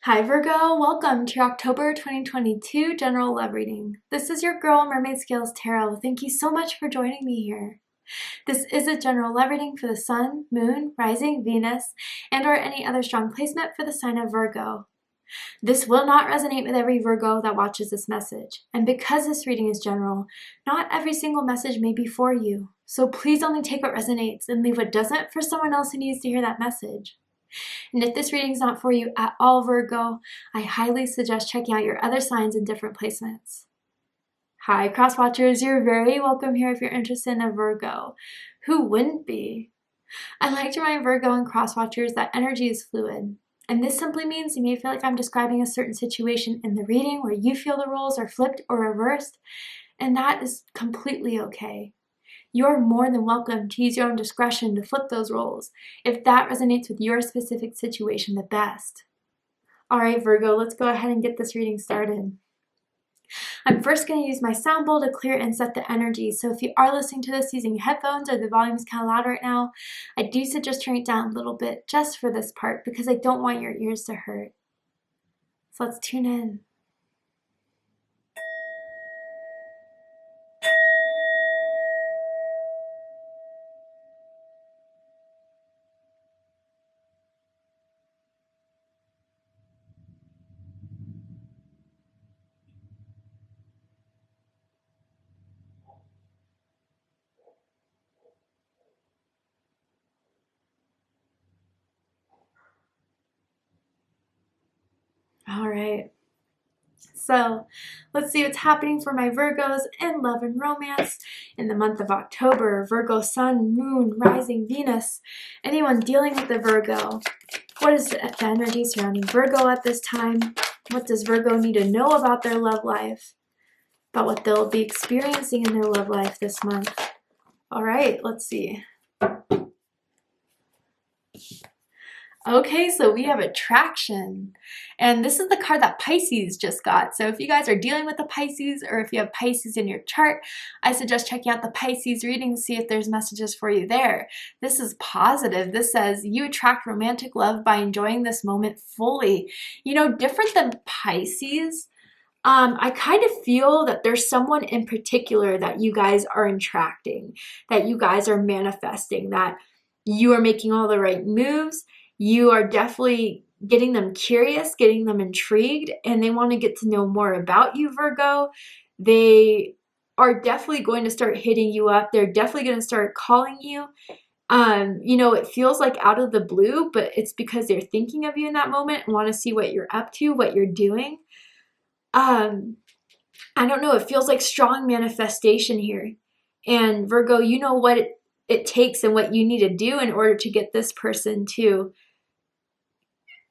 Hi Virgo, welcome to your October 2022 general love reading. This is your girl Mermaid Scales Tarot. Thank you so much for joining me here. This is a general love reading for the Sun, Moon, Rising, Venus, and or any other strong placement for the sign of Virgo. This will not resonate with every Virgo that watches this message, and because this reading is general, not every single message may be for you. So please only take what resonates and leave what doesn't for someone else who needs to hear that message. And if this reading is not for you at all, Virgo, I highly suggest checking out your other signs in different placements. Hi, cross watchers, you're very welcome here if you're interested in a Virgo. Who wouldn't be? I like to remind Virgo and cross watchers that energy is fluid. And this simply means you may feel like I'm describing a certain situation in the reading where you feel the roles are flipped or reversed, and that is completely okay. You're more than welcome to use your own discretion to flip those roles if that resonates with your specific situation the best. All right, Virgo, let's go ahead and get this reading started. I'm first going to use my sound bowl to clear and set the energy. So if you are listening to this using headphones or the volume is kind of loud right now, I do suggest turning it down a little bit just for this part because I don't want your ears to hurt. So let's tune in. All right, so let's see what's happening for my Virgos in love and romance in the month of October. Virgo, Sun, Moon, Rising, Venus. Anyone dealing with the Virgo? What is the energy surrounding Virgo at this time? What does Virgo need to know about their love life? About what they'll be experiencing in their love life this month? All right, let's see. Okay, so we have attraction, and this is the card that Pisces just got. So if you guys are dealing with the Pisces, or if you have Pisces in your chart, I suggest checking out the Pisces reading to see if there's messages for you there. This is positive. This says you attract romantic love by enjoying this moment fully. You know, different than Pisces, I kind of feel that there's someone in particular that you guys are attracting, that you guys are manifesting, that you are making all the right moves. You are definitely getting them curious, getting them intrigued, and they want to get to know more about you, Virgo. They are definitely going to start hitting you up. They're definitely going to start calling you. You know, it feels like out of the blue, but it's because they're thinking of you in that moment and want to see what you're up to, what you're doing. I don't know. It feels like strong manifestation here. And Virgo, you know what it takes and what you need to do in order to get this person to,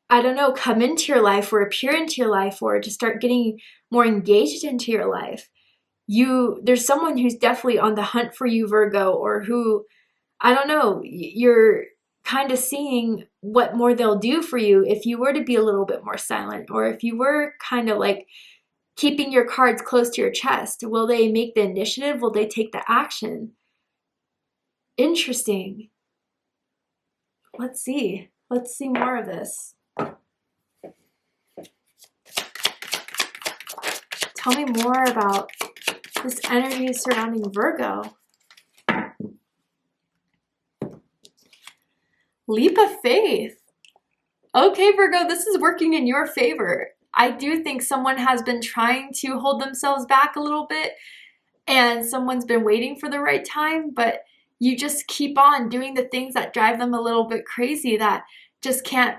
I don't know, come into your life or appear into your life or to start getting more engaged into your life. There's someone who's definitely on the hunt for you, Virgo, or who, I don't know, you're kind of seeing what more they'll do for you if you were to be a little bit more silent, or if you were kind of like keeping your cards close to your chest. Will they make the initiative? Will they take the action? Interesting. Let's see. Let's see more of this. Tell me more about this energy surrounding Virgo. Leap of faith. Okay, Virgo, this is working in your favor. I do think someone has been trying to hold themselves back a little bit, and someone's been waiting for the right time, but you just keep on doing the things that drive them a little bit crazy, that just can't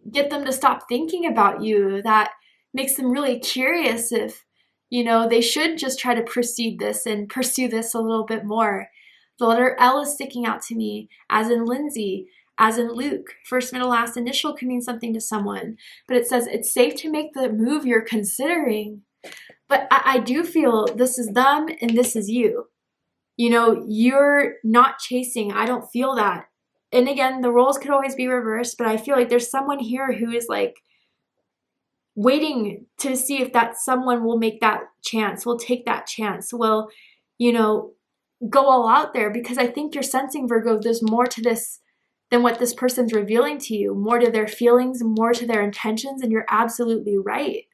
get them to stop thinking about you, that makes them really curious if, you know, they should just try to pursue this a little bit more. The letter L is sticking out to me, as in Lindsay, as in Luke. First, middle, last initial can mean something to someone, but it says it's safe to make the move you're considering. But I do feel this is them and this is you. You know, you're not chasing. I don't feel that. And again, the roles could always be reversed, but I feel like there's someone here who is like waiting to see if that someone will make that chance, will take that chance, will, you know, go all out there, because I think you're sensing, Virgo, there's more to this than what this person's revealing to you, more to their feelings, more to their intentions, and you're absolutely right.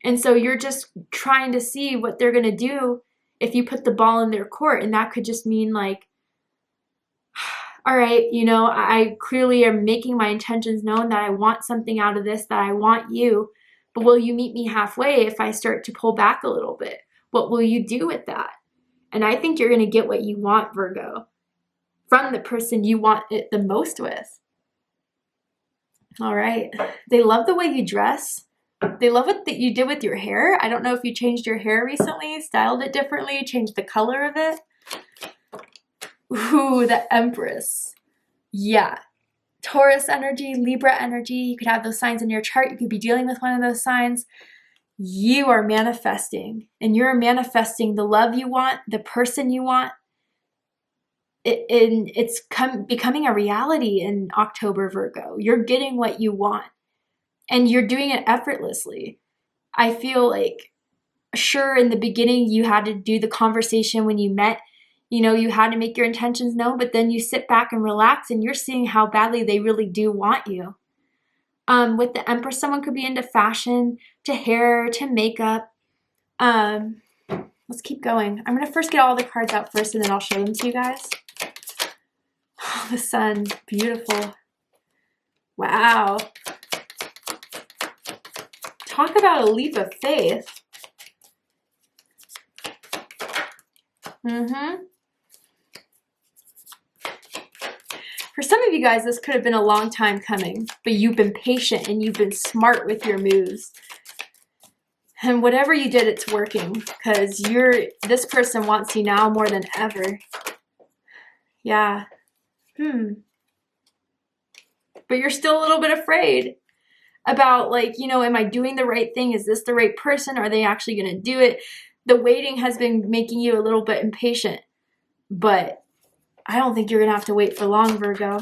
And so you're just trying to see what they're going to do if you put the ball in their court. And that could just mean like, all right, you know, I clearly am making my intentions known that I want something out of this, that I want you, but will you meet me halfway if I start to pull back a little bit? What will you do with that? And I think you're going to get what you want, Virgo, from the person you want it the most with. All right. They love the way you dress. They love what that you did with your hair. I don't know if you changed your hair recently, styled it differently, changed the color of it. Ooh, the Empress. Yeah. Taurus energy, Libra energy. You could have those signs in your chart. You could be dealing with one of those signs. You are manifesting, and you're manifesting the love you want, the person you want. It's becoming a reality in October, Virgo. You're getting what you want, and you're doing it effortlessly. I feel like, sure, in the beginning, you had to do the conversation when you met. You know, you had to make your intentions known, but then you sit back and relax, and you're seeing how badly they really do want you. With the Empress, someone could be into fashion, to hair, to makeup. Let's keep going. I'm going to first get all the cards out first, and then I'll show them to you guys. Oh, the Sun, beautiful. Wow. Talk about a leap of faith. For some of you guys, this could have been a long time coming, but you've been patient and you've been smart with your moves. And whatever you did, it's working, because this person wants you now more than ever. Yeah. But you're still a little bit afraid about, like, you know, am I doing the right thing? Is this the right person? Are they actually going to do it? The waiting has been making you a little bit impatient, but I don't think you're going to have to wait for long, Virgo.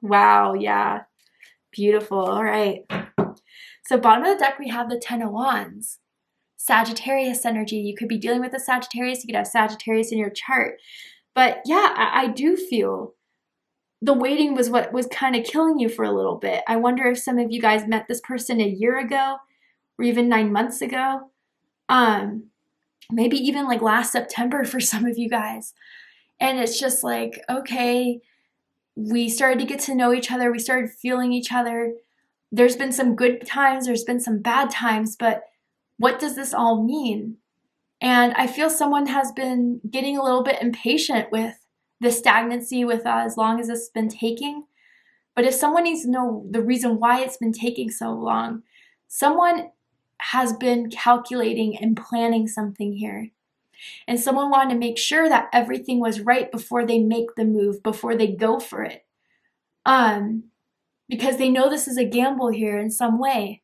Wow, yeah. Beautiful. All right. So bottom of the deck, we have the Ten of Wands. Sagittarius energy. You could be dealing with a Sagittarius. You could have Sagittarius in your chart. But yeah, I do feel the waiting was what was kind of killing you for a little bit. I wonder if some of you guys met this person a year ago or even 9 months ago. Maybe even like last September for some of you guys. And it's just like, okay, we started to get to know each other. We started feeling each other. There's been some good times. There's been some bad times. But what does this all mean? And I feel someone has been getting a little bit impatient with the stagnancy with as long as it's been taking. But if someone needs to know the reason why it's been taking so long, someone has been calculating and planning something here. And someone wanted to make sure that everything was right before they make the move, before they go for it. Because they know this is a gamble here in some way.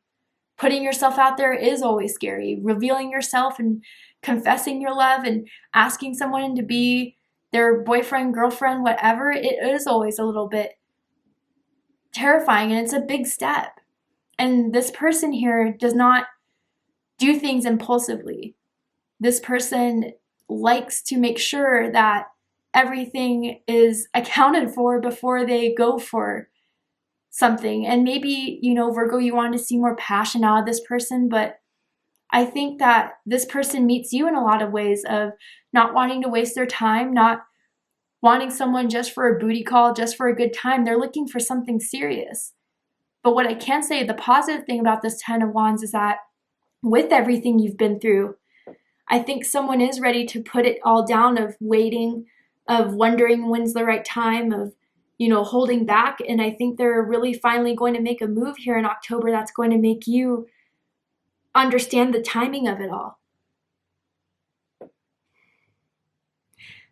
Putting yourself out there is always scary. Revealing yourself and confessing your love and asking someone to be their boyfriend, girlfriend, whatever, it is always a little bit terrifying, and it's a big step. And this person here does not do things impulsively. This person likes to make sure that everything is accounted for before they go for something. And maybe, you know, Virgo, you want to see more passion out of this person, but I think that this person meets you in a lot of ways of not wanting to waste their time, not wanting someone just for a booty call, just for a good time. They're looking for something serious. But what I can say, the positive thing about this Ten of Wands is that with everything you've been through, I think someone is ready to put it all down of waiting, of wondering when's the right time, of, you know, holding back. And I think they're really finally going to make a move here in October that's going to make you understand the timing of it all.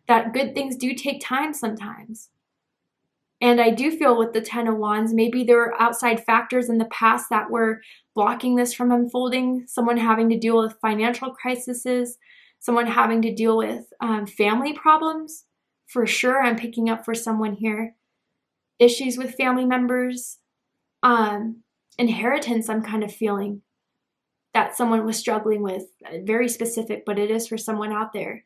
That good things do take time sometimes. And I do feel with the Ten of Wands, maybe there were outside factors in the past that were blocking this from unfolding. Someone having to deal with financial crises, someone having to deal with family problems. For sure, I'm picking up for someone here. Issues with family members. Inheritance, I'm kind of feeling that someone was struggling with. Very specific, but it is for someone out there.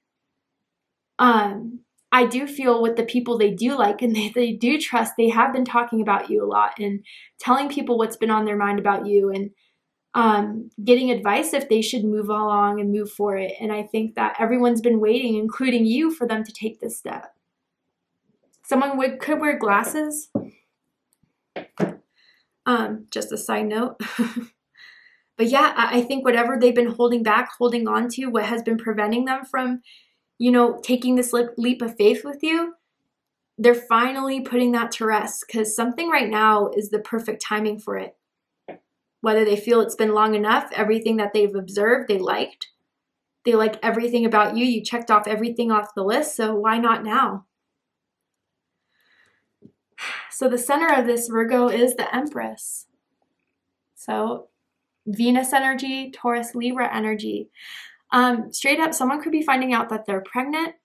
I do feel with the people they do like and they do trust, they have been talking about you a lot and telling people what's been on their mind about you, and getting advice if they should move along and move for it. And I think that everyone's been waiting, including you, for them to take this step. Someone could wear glasses. Just a side note. But yeah, I think whatever they've been holding back, holding on to, what has been preventing them from, taking this leap of faith with you, they're finally putting that to rest, because something right now is the perfect timing for it. Whether they feel it's been long enough, everything that they've observed, they liked. They like everything about you. You checked off everything off the list, so why not now? So the center of this, Virgo, is the Empress. So Venus energy, Taurus, Libra energy. Straight up, someone could be finding out that they're pregnant.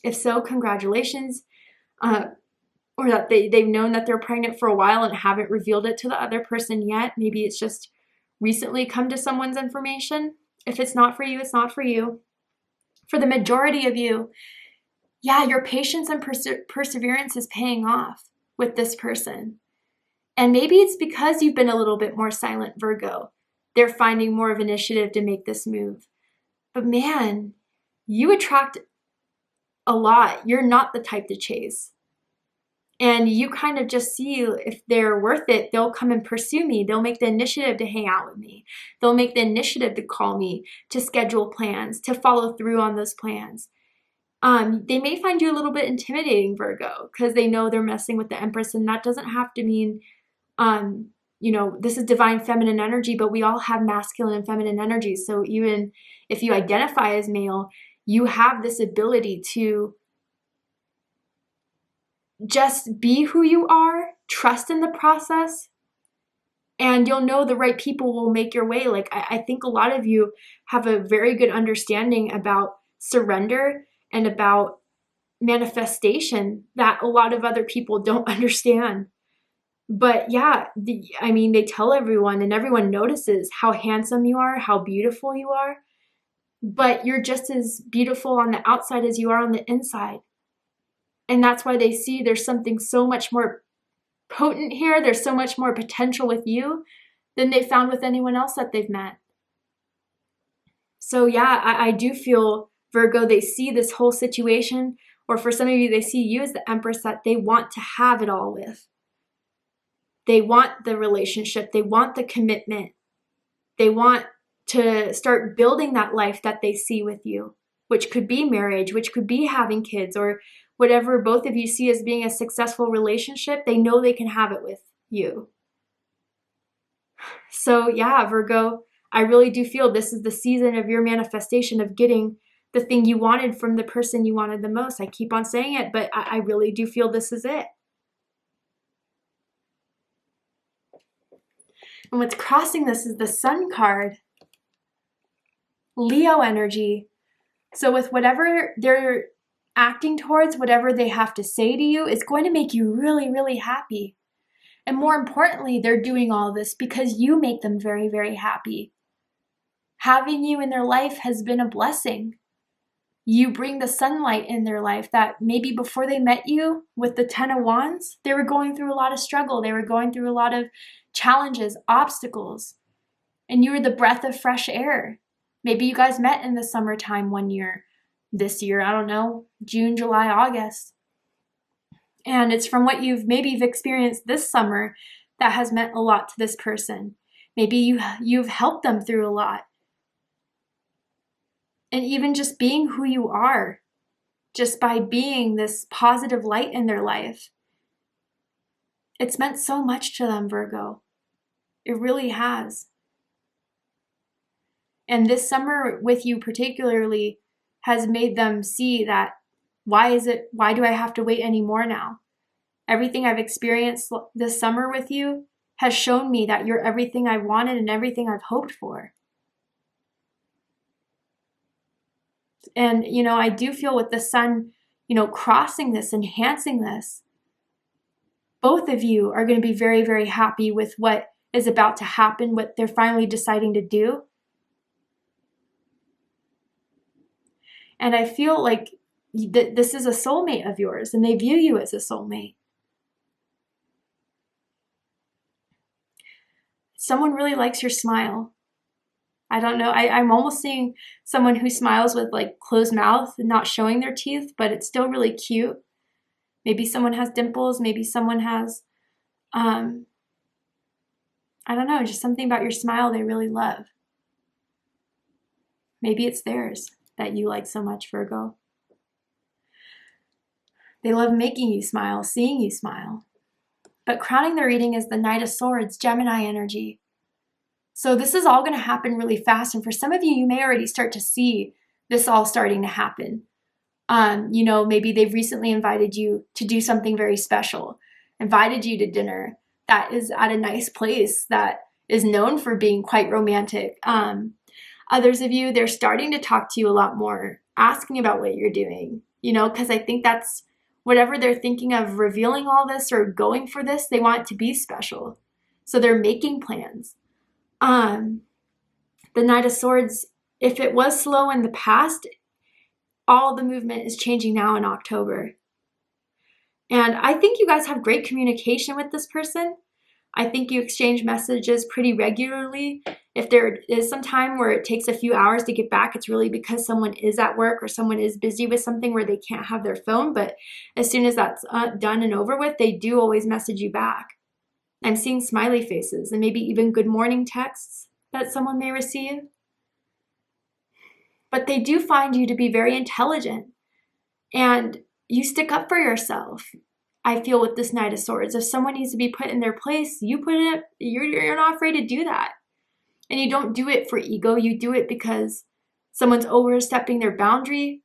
If so, congratulations. Or that they've known that they're pregnant for a while and haven't revealed it to the other person yet. Maybe it's just recently come to someone's information. If it's not for you, it's not for you. For the majority of you, yeah, your patience and perseverance is paying off with this person. And maybe it's because you've been a little bit more silent, Virgo. They're finding more of initiative to make this move. But man, you attract a lot. You're not the type to chase. And you kind of just see if they're worth it, they'll come and pursue me. They'll make the initiative to hang out with me. They'll make the initiative to call me, to schedule plans, to follow through on those plans. They may find you a little bit intimidating, Virgo, because they know they're messing with the Empress, and that doesn't have to mean, this is divine feminine energy, but we all have masculine and feminine energy. So even if you identify as male, you have this ability to just be who you are, trust in the process, and you'll know the right people will make your way. Like, I think a lot of you have a very good understanding about surrender and about manifestation that a lot of other people don't understand. But yeah, they tell everyone, and everyone notices how handsome you are, how beautiful you are, but you're just as beautiful on the outside as you are on the inside. And that's why they see there's something so much more potent here. There's so much more potential with you than they found with anyone else that they've met. So yeah, I do feel, Virgo, they see this whole situation, or for some of you, they see you as the Empress that they want to have it all with. They want the relationship. They want the commitment. They want to start building that life that they see with you, which could be marriage, which could be having kids, or whatever both of you see as being a successful relationship. They know they can have it with you. So yeah, Virgo, I really do feel this is the season of your manifestation, of getting the thing you wanted from the person you wanted the most. I keep on saying it, but I really do feel this is it. And what's crossing this is the Sun card. Leo energy. So with whatever they're acting towards, whatever they have to say to you, is going to make you really, really happy. And more importantly, they're doing all this because you make them very, very happy. Having you in their life has been a blessing. You bring the sunlight in their life that maybe before they met you with the 10 of Wands, they were going through a lot of struggle. They were going through a lot of challenges, obstacles. And you were the breath of fresh air. Maybe you guys met in the summertime one year. This year, I don't know, June, July, August. And it's from what you've experienced this summer that has meant a lot to this person. Maybe you've helped them through a lot. And even just being who you are, just by being this positive light in their life, it's meant so much to them, Virgo. It really has. And this summer with you particularly has made them see that why do I have to wait anymore now? Everything I've experienced this summer with you has shown me that you're everything I wanted and everything I've hoped for. And, I do feel with the Sun, crossing this, enhancing this, both of you are going to be very, very happy with what is about to happen, what they're finally deciding to do. And I feel like this is a soulmate of yours and they view you as a soulmate. Someone really likes your smile. I don't know. I'm almost seeing someone who smiles with like closed mouth and not showing their teeth, but it's still really cute. Maybe someone has dimples. Maybe someone has, I don't know, just something about your smile they really love. Maybe it's theirs that you like so much, Virgo. They love making you smile, seeing you smile. But crowning the reading is the Knight of Swords, Gemini energy. So this is all going to happen really fast. And for some of you, you may already start to see this all starting to happen. You know, maybe they've recently invited you to do something very special, invited you to dinner that is at a nice place that is known for being quite romantic. Others of you, they're starting to talk to you a lot more, asking about what you're doing, you know, because I think that's whatever they're thinking of revealing all this or going for this, they want it to be special. So they're making plans. The Knight of Swords, if it was slow in the past, all the movement is changing now in October. And I think you guys have great communication with this person. I think you exchange messages pretty regularly. If there is some time where it takes a few hours to get back, it's really because someone is at work or someone is busy with something where they can't have their phone. But as soon as that's done and over with, they do always message you back. I'm seeing smiley faces and maybe even good morning texts that someone may receive. But they do find you to be very intelligent and you stick up for yourself. I feel with this Knight of Swords, if someone needs to be put in their place, you put it, you're not afraid to do that. And you don't do it for ego, you do it because someone's overstepping their boundary.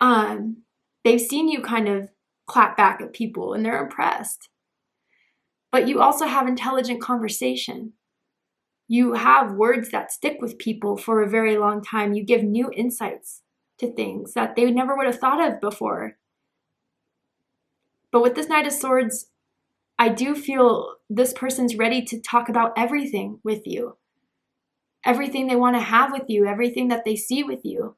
They've seen you kind of clap back at people and they're impressed. But you also have intelligent conversation. You have words that stick with people for a very long time. You give new insights to things that they never would have thought of before. But with this Knight of Swords, I do feel this person's ready to talk about everything with you. Everything they want to have with you, everything that they see with you.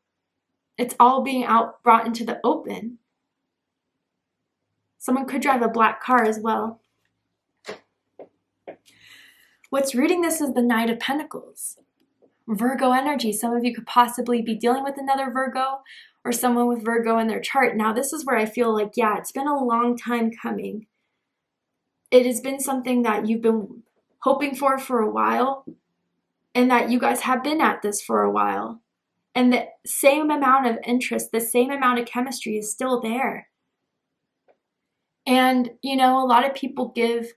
It's all being brought into the open. Someone could drive a black car as well. What's rooting this is the Knight of Pentacles. Virgo energy. Some of you could possibly be dealing with another Virgo or someone with Virgo in their chart. Now, this is where I feel like, yeah, it's been a long time coming. It has been something that you've been hoping for a while, and that you guys have been at this for a while. And the same amount of interest, the same amount of chemistry is still there. And, you know, a lot of people give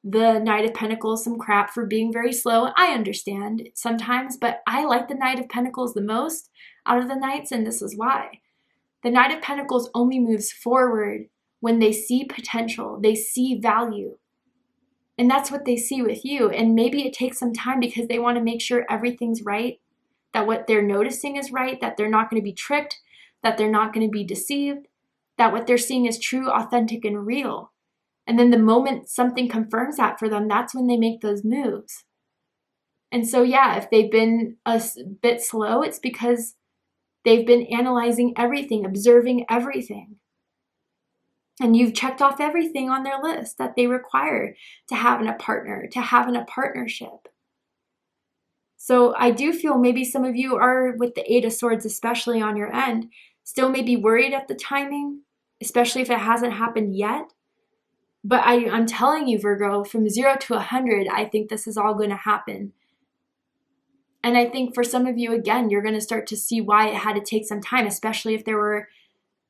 the Knight of Pentacles some crap for being very slow. I understand sometimes, but I like the Knight of Pentacles the most out of the Knights, and this is why. The Knight of Pentacles only moves forward when they see potential, they see value. And that's what they see with you. And maybe it takes some time because they want to make sure everything's right, that what they're noticing is right, that they're not going to be tricked, that they're not going to be deceived, that what they're seeing is true, authentic, and real. And then the moment something confirms that for them, that's when they make those moves. And so, yeah, if they've been a bit slow, it's because they've been analyzing everything, observing everything. And you've checked off everything on their list that they require to have in a partner, to have in a partnership. So I do feel maybe some of you are with the Eight of Swords, especially on your end, still may be worried at the timing, especially if it hasn't happened yet. But I'm telling you, Virgo, from 0 to 100, I think this is all going to happen. And I think for some of you, again, you're going to start to see why it had to take some time, especially if there were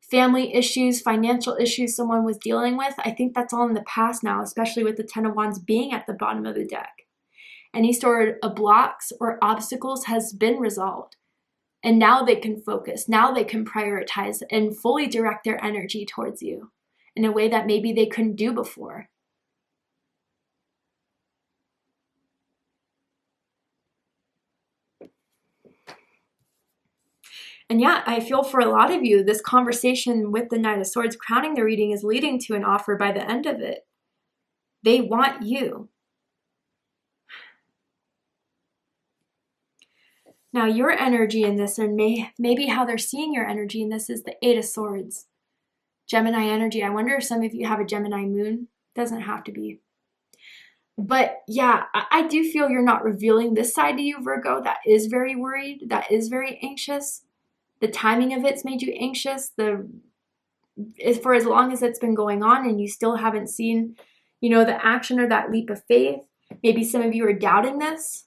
family issues, financial issues someone was dealing with. I think that's all in the past now, especially with the Ten of Wands being at the bottom of the deck. Any sort of blocks or obstacles has been resolved. And now they can focus. Now they can prioritize and fully direct their energy towards you in a way that maybe they couldn't do before. And yeah, I feel for a lot of you, this conversation with the Knight of Swords crowning the reading is leading to an offer by the end of it. They want you. Now your energy in this, and maybe how they're seeing your energy in this, is the Eight of Swords. Gemini energy. I wonder if some of you have a Gemini moon. Doesn't have to be. But yeah, I do feel you're not revealing this side to you, Virgo, that is very worried, that is very anxious. The timing of it's made you anxious. For as long as it's been going on and you still haven't seen, the action or that leap of faith. Maybe some of you are doubting this.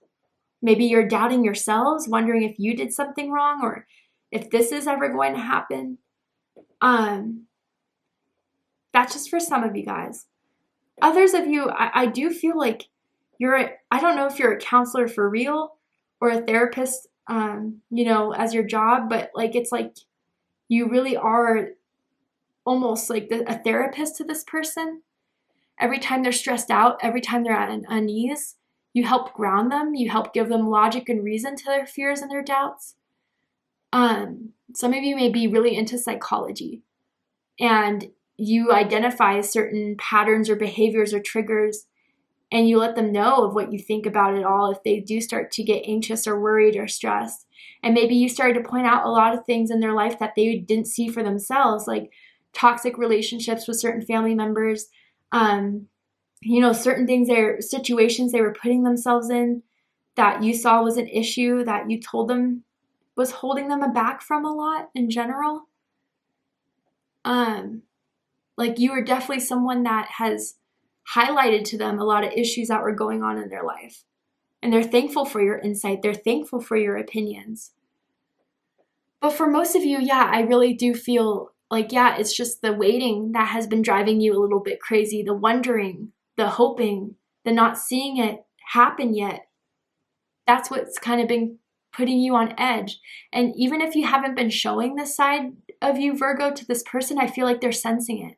Maybe you're doubting yourselves, wondering if you did something wrong or if this is ever going to happen. That's just for some of you guys. Others of you, I do feel like I don't know if you're a counselor for real or a therapist, as your job, but like, it's like you really are almost like a therapist to this person. Every time they're stressed out, every time they're at unease, you help ground them. You help give them logic and reason to their fears and their doubts. Some of you may be really into psychology, and you identify certain patterns or behaviors or triggers, and you let them know of what you think about it all if they do start to get anxious or worried or stressed. And maybe you started to point out a lot of things in their life that they didn't see for themselves, like toxic relationships with certain family members, certain things, situations they were putting themselves in that you saw was an issue that you told them was holding them back from a lot in general. Like you were definitely someone that has highlighted to them a lot of issues that were going on in their life. And they're thankful for your insight. They're thankful for your opinions. But for most of you, I really do feel like, it's just the waiting that has been driving you a little bit crazy. The wondering, the hoping, the not seeing it happen yet. That's what's kind of been putting you on edge. And even if you haven't been showing this side of you, Virgo, to this person, I feel like they're sensing it.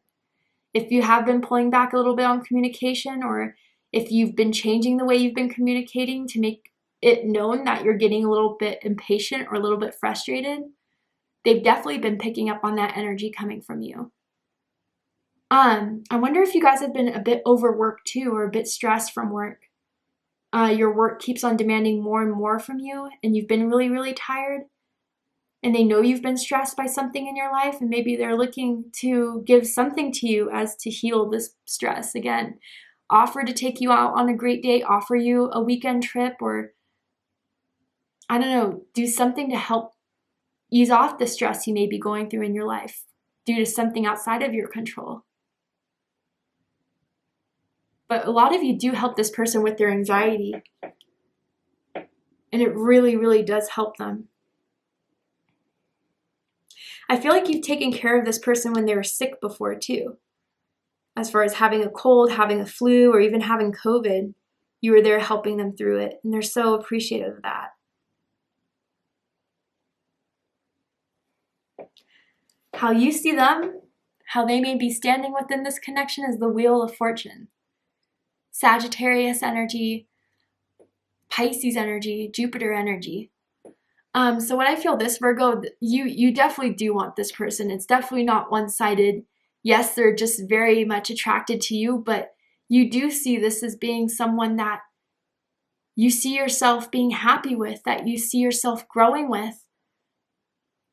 If you have been pulling back a little bit on communication, or if you've been changing the way you've been communicating to make it known that you're getting a little bit impatient or a little bit frustrated, they've definitely been picking up on that energy coming from you. I wonder if you guys have been a bit overworked too, or a bit stressed from work. Your work keeps on demanding more and more from you, and you've been really, really tired. And they know you've been stressed by something in your life, and maybe they're looking to give something to you as to heal this stress. Again, offer to take you out on a great date, offer you a weekend trip, or I don't know, do something to help ease off the stress you may be going through in your life due to something outside of your control. But a lot of you do help this person with their anxiety, and it really, really does help them. I feel like you've taken care of this person when they were sick before too. As far as having a cold, having a flu, or even having COVID, you were there helping them through it, and they're so appreciative of that. How you see them, how they may be standing within this connection, is the Wheel of Fortune. Sagittarius energy, Pisces energy, Jupiter energy. So what I feel, this Virgo, you definitely do want this person. It's definitely not one-sided. Yes, they're just very much attracted to you, but you do see this as being someone that you see yourself being happy with, that you see yourself growing with,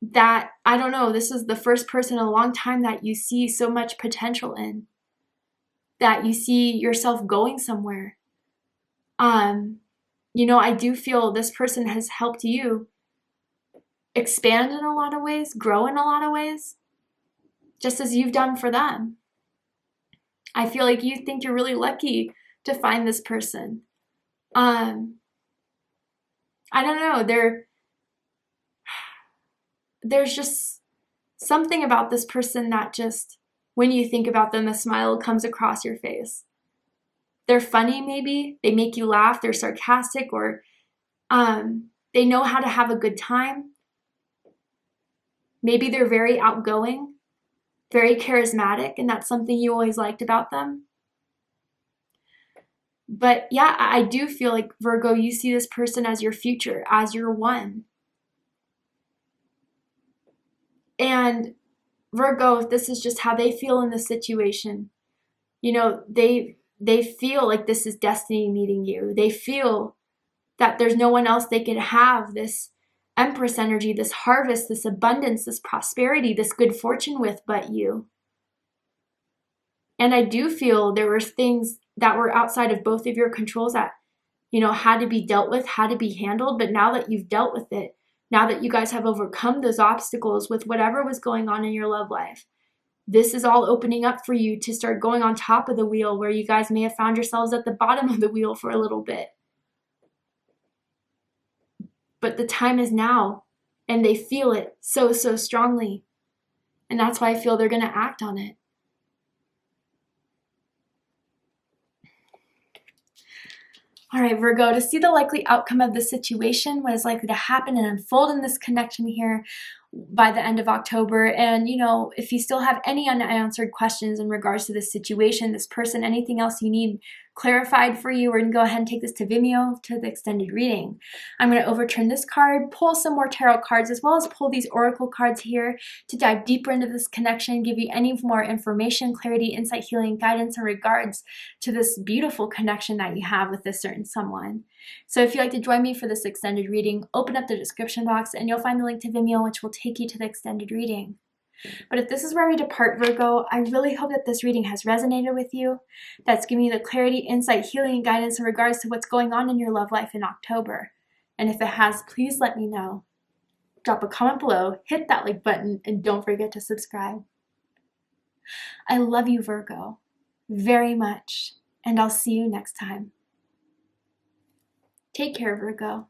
that, I don't know, this is the first person in a long time that you see so much potential in, that you see yourself going somewhere. I do feel this person has helped you expand in a lot of ways, grow in a lot of ways, just as you've done for them. I feel like you think you're really lucky to find this person. I don't know, there's just something about this person that just, when you think about them, a smile comes across your face. They're funny, maybe. They make you laugh. They're sarcastic, or they know how to have a good time. Maybe they're very outgoing, very charismatic, and that's something you always liked about them. But yeah, I do feel like, Virgo, you see this person as your future, as your one. And Virgo, this is just how they feel in the situation. They feel like this is destiny meeting you. They feel that there's no one else they could have this Empress energy, this harvest, this abundance, this prosperity, this good fortune with but you. And I do feel there were things that were outside of both of your controls that, you know, had to be dealt with, had to be handled. But now that you've dealt with it, now that you guys have overcome those obstacles with whatever was going on in your love life, this is all opening up for you to start going on top of the wheel where you guys may have found yourselves at the bottom of the wheel for a little bit. But the time is now, and they feel it so, so strongly. And that's why I feel they're going to act on it. All right, Virgo, to see the likely outcome of the situation, what is likely to happen and unfold in this connection here by the end of October. And, you know, if you still have any unanswered questions in regards to this situation, this person, anything else you need clarified for you, we're going to go ahead and take this to Vimeo to the extended reading. I'm going to overturn this card, pull some more tarot cards, as well as pull these oracle cards here to dive deeper into this connection, give you any more information, clarity, insight, healing, guidance in regards to this beautiful connection that you have with this certain someone. So if you'd like to join me for this extended reading, open up the description box and you'll find the link to Vimeo, which will take you to the extended reading. But if this is where we depart, Virgo, I really hope that this reading has resonated with you, that's giving you the clarity, insight, healing, and guidance in regards to what's going on in your love life in October. And if it has, please let me know. Drop a comment below, hit that like button, and don't forget to subscribe. I love you, Virgo, very much, and I'll see you next time. Take care, Virgo.